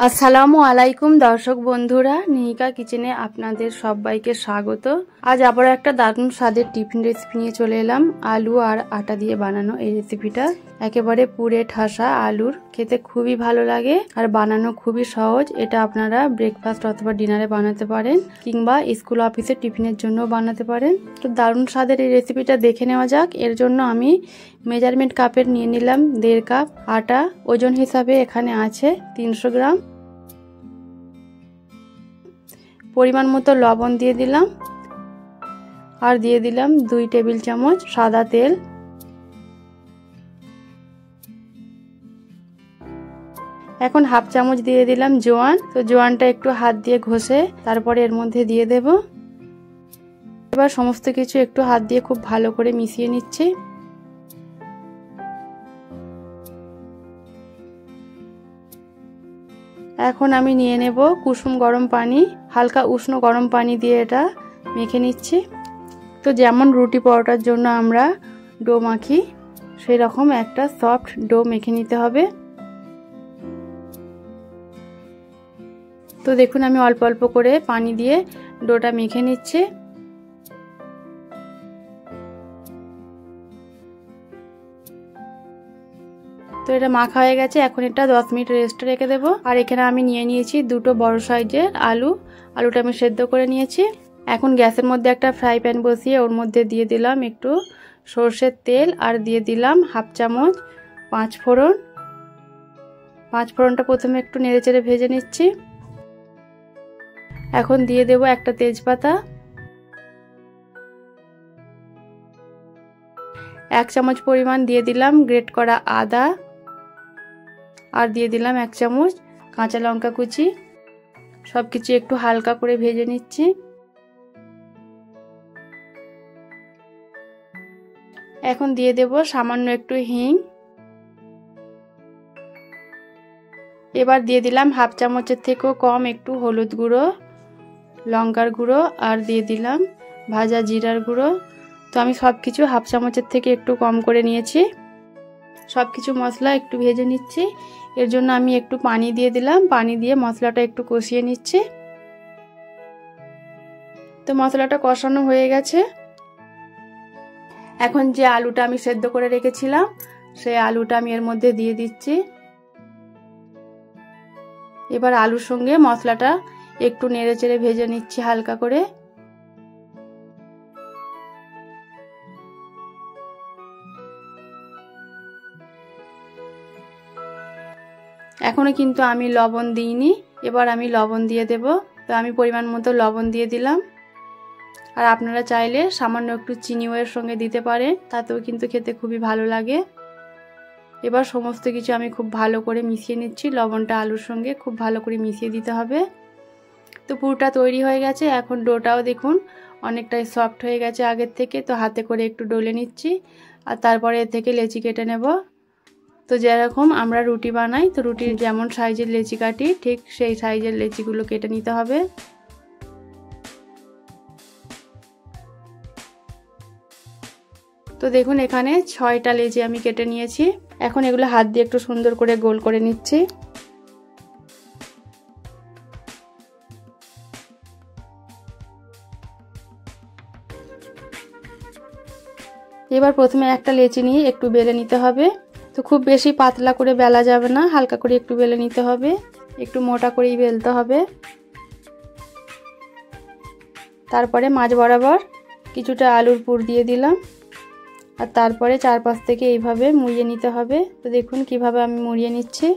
আসসালামু আলাইকুম দর্শক বন্ধুরা, নিহিকা কিচেনে আপনাদের সবাইকে স্বাগত। আজ আবার একটা দারুণ স্বাদের টিফিন রেসিপি নিয়ে চলে এলাম। আলু আর আটা দিয়ে বানানো এই রেসিপিটা একেবারে পুরে ঠাসা আলুর, খেতে খুবই ভালো লাগে আর বানানো খুবই সহজ। এটা আপনারা ব্রেকফাস্ট অথবা ডিনারে বানাতে পারেন কিংবা স্কুল অফিসে টিফিনের জন্য বানাতে পারেন। তো দারুণ স্বাদের এই রেসিপিটা দেখে নেওয়া যাক। এর জন্য আমি মেজারমেন্ট কাপের নিয়ে নিলাম 1.5 কাপ আটা। ওজন হিসাবে এখানে আছে 300 গ্রাম। পরিমাণ মতো লবণ দিয়ে দিলাম আর দিয়ে দিলাম 2 টেবিল চামচ সাদা তেল। এখন হাফ চামচ দিয়ে দিলাম জোয়ান। তো জোয়ানটা একটু হাত দিয়ে ঘষে তারপরে এর মধ্যে দিয়ে দেব। এবার সমস্ত কিছু একটু হাত দিয়ে খুব ভালো করে মিশিয়ে নিচ্ছি। এখন আমি নিয়ে নেব কুসুম গরম পানি। হালকা উষ্ণ গরম পানি দিয়ে এটা মেখে নিচ্ছি। তো যেমন রুটি পরোটার জন্য আমরা ডো মাখি, সেই রকম একটা সফট ডো মেখে নিতে হবে। তো দেখুন আমি অল্প অল্প করে পানি দিয়ে ডোটা মেখে নিচ্ছি। তো এটা মাখা হয়ে গেছে। এখন এটা 10 মিনিট রেস্টে রেখে দেবো। আর এখানে আমি নিয়ে নিয়েছি 2টো বড় সাইজের আলু। আলুটা আমি সেদ্ধ করে নিয়েছি। এখন গ্যাসের মধ্যে একটা ফ্রাই প্যান বসিয়ে ওর মধ্যে দিয়ে দিলাম একটু সরষের তেল আর দিয়ে দিলাম হাফ চামচ 5 ফোড়ন। 5 ফোড়নটা প্রথমে একটু নেড়েচেড়ে ভেজে নিচ্ছি। এখন দিয়ে দেব একটা তেজপাতা, 1 চামচ পরিমাণ দিয়ে দিলাম গ্রেট করা আদা আর দিয়ে দিলাম 1 চামচ কাঁচা লঙ্কা কুচি। সবকিছু একটু হালকা করে ভেজে নিচ্ছি। এখন দিয়ে দেব সামান্য একটু হিং। এবার দিয়ে দিলাম হাফ চামচের থেকেও কম একটু হলুদ গুঁড়ো, লঙ্কার গুঁড়ো আর দিয়ে দিলাম ভাজা জিরার গুঁড়ো। তো আমি সবকিছু হাফ চামচের থেকে একটু কম করে নিয়েছি। সবকিছু মশলা একটু ভেজে নিচ্ছি। এর জন্য আমি একটু পানি দিয়ে দিলাম। পানি দিয়ে মশলাটা একটু কষিয়ে নিচ্ছি। তো মশলাটা কষানো হয়ে গেছে। এখন যে আলুটা আমি সেদ্ধ করে রেখেছিলাম সেই আলুটা আমি এর মধ্যে দিয়ে দিচ্ছি। এবার আলুর সঙ্গে মশলাটা একটু নেড়েচেড়ে ভেজে নিচ্ছি হালকা করে। এখনো কিন্তু আমি লবণ দিইনি। এবার আমি লবণ দিয়ে দেব। তো আমি পরিমাণ মতো লবণ দিয়ে দিলাম। আর আপনারা চাইলে সামান্য একটু চিনিও এর সঙ্গে দিতে পারেন, তাতেও কিন্তু খেতে খুবই ভালো লাগে। এবার সমস্ত কিছু আমি খুব ভালো করে মিশিয়ে নিচ্ছি। লবণটা আলুর সঙ্গে খুব ভালো করে মিশিয়ে দিতে হবে। তো পুরোটা তৈরি হয়ে গেছে। এখন ডোটাও দেখুন অনেকটাই সফট হয়ে গেছে আগের থেকে। তো হাতে করে একটু ডলে নিচ্ছি আর তারপরে এর থেকে লেচি কেটে নেব। তো যেরকম আমরা রুটি বানাই, তো রুটির যেমন সাইজের লেচি কাটি ঠিক সেই সাইজের লেচিগুলো কেটে নিতে হবে। তো দেখুন এখানে 6টা লেচি আমি কেটে নিয়েছি। এখন এগুলো হাত দিয়ে একটু সুন্দর করে গোল করে নিচ্ছি। এবার প্রথমে একটা লেচি নিয়ে একটু বেলে নিতে হবে। তো খুব বেশি পাতলা করে বেলা যাবে না, হালকা করে একটু বেলে নিতে হবে। একটু মোটা করেই বেলতে হবে। তারপরে মাঝ বরাবর কিছুটা আলুর পুর দিয়ে দিলাম আর তারপরে চারপাশ থেকে এইভাবে মুড়িয়ে নিতে হবে। তো দেখুন কিভাবে আমি মুড়িয়ে নিচ্ছি।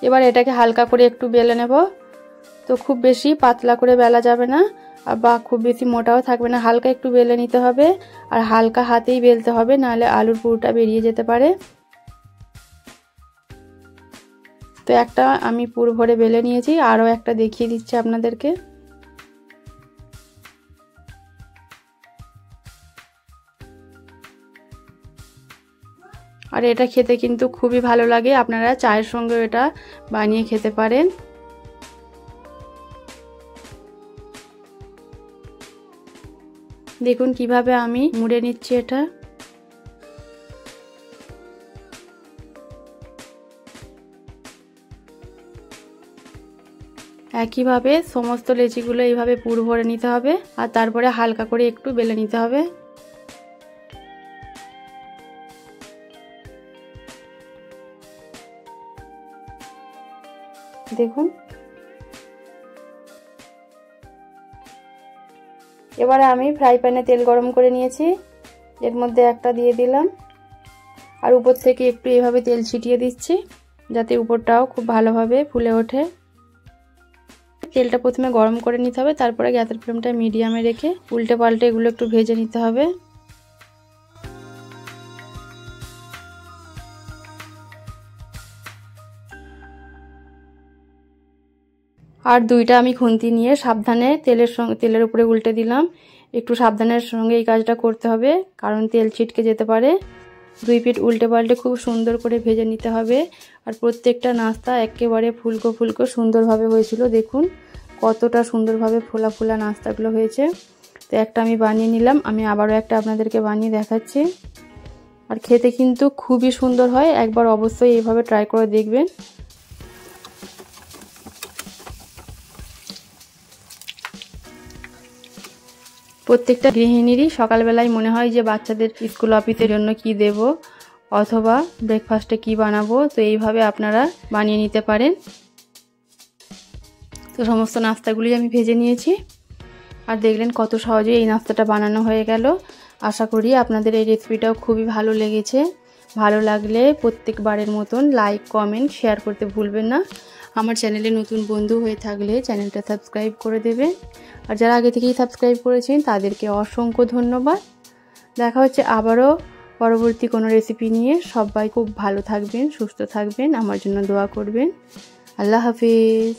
এবার এটাকে হালকা করে একটু বেলে নেব। তো খুব বেশি পাতলা করে বেলা যাবে না বা খুব বেশি মোটাও থাকবে না, হালকা একটু বেলে নিতে হবে। আর হালকা হাতেই বেলতে হবে, নাহলে আলুর পুরটা বেরিয়ে যেতে পারে। তো একটা আমি পুর ভরে বেলে নিয়েছি, আরও একটা দেখিয়ে দিচ্ছি আপনাদেরকে। আর এটা খেতে কিন্তু খুবই ভালো লাগে। আপনারা চায়ের সঙ্গেও এটা বানিয়ে খেতে পারেন। দেখুন কিভাবে আমি মুড়ে নিচ্ছি এটা। একইভাবে সমস্ত লেচিগুলো এইভাবে পুর ভরে নিতে হবে আর তারপরে হালকা করে একটু বেলে নিতে হবে। দেখুন এবারে আমি ফ্রাই প্যানে তেল গরম করে নিয়েছি, এর মধ্যে একটা দিয়ে দিলাম আর উপর থেকে একটু এইভাবে তেল ছিটিয়ে দিচ্ছি যাতে উপরটাও খুব ভালোভাবে ফুলে ওঠে। তেলটা প্রথমে গরম করে নিতে হবে, তারপরে গ্যাসের ফ্লেমটা মিডিয়ামে রেখে উল্টে পাল্টে এগুলো একটু ভেজে নিতে হবে। আর দুইটা আমি খুন্তি নিয়ে সাবধানে তেলের উপরে উল্টে দিলাম। একটু সাবধানের সঙ্গে এই কাজটা করতে হবে কারণ তেল ছিটকে যেতে পারে। দুই পিঠ উল্টে পাল্টে খুব সুন্দর করে ভেজে নিতে হবে। আর প্রত্যেকটা নাস্তা একেবারে ফুলকো ফুলকো সুন্দরভাবে হয়েছিল। দেখুন কতটা সুন্দরভাবে ফোলা ফোলা নাস্তাগুলো হয়েছে। তো একটা আমি বানিয়ে নিলাম, আমি আবারও একটা আপনাদেরকে বানিয়ে দেখাচ্ছি। আর খেতে কিন্তু খুবই সুন্দর হয়, একবার অবশ্যই এইভাবে ট্রাই করে দেখবেন। প্রত্যেকটা গৃহিণীরই সকালবেলায় মনে হয় যে বাচ্চাদের স্কুল অফিসের জন্য কি দেব অথবা ব্রেকফাস্টে কি বানাবো, তো এইভাবে আপনারা বানিয়ে নিতে পারেন। তো সমস্ত নাস্তাগুলি আমি ভেজে নিয়েছি আর দেখলেন কত সহজে এই নাস্তাটা বানানো হয়ে গেল। আশা করি আপনাদের এই রেসিপিটাও খুবই ভালো লেগেছে। ভালো লাগলে প্রত্যেকবারের মতন লাইক কমেন্ট শেয়ার করতে ভুলবেন না। আমার চ্যানেলে নতুন বন্ধু হয়ে থাকলে চ্যানেলটা সাবস্ক্রাইব করে দেবেন। আর যারা আগে থেকেই সাবস্ক্রাইব করেছেন তাদেরকে অসংখ্য ধন্যবাদ। দেখা হচ্ছে আবারও পরবর্তী কোনো রেসিপি নিয়ে। সবাই খুব ভালো থাকবেন, সুস্থ থাকবেন, আমার জন্য দোয়া করবেন। আল্লাহ হাফিজ।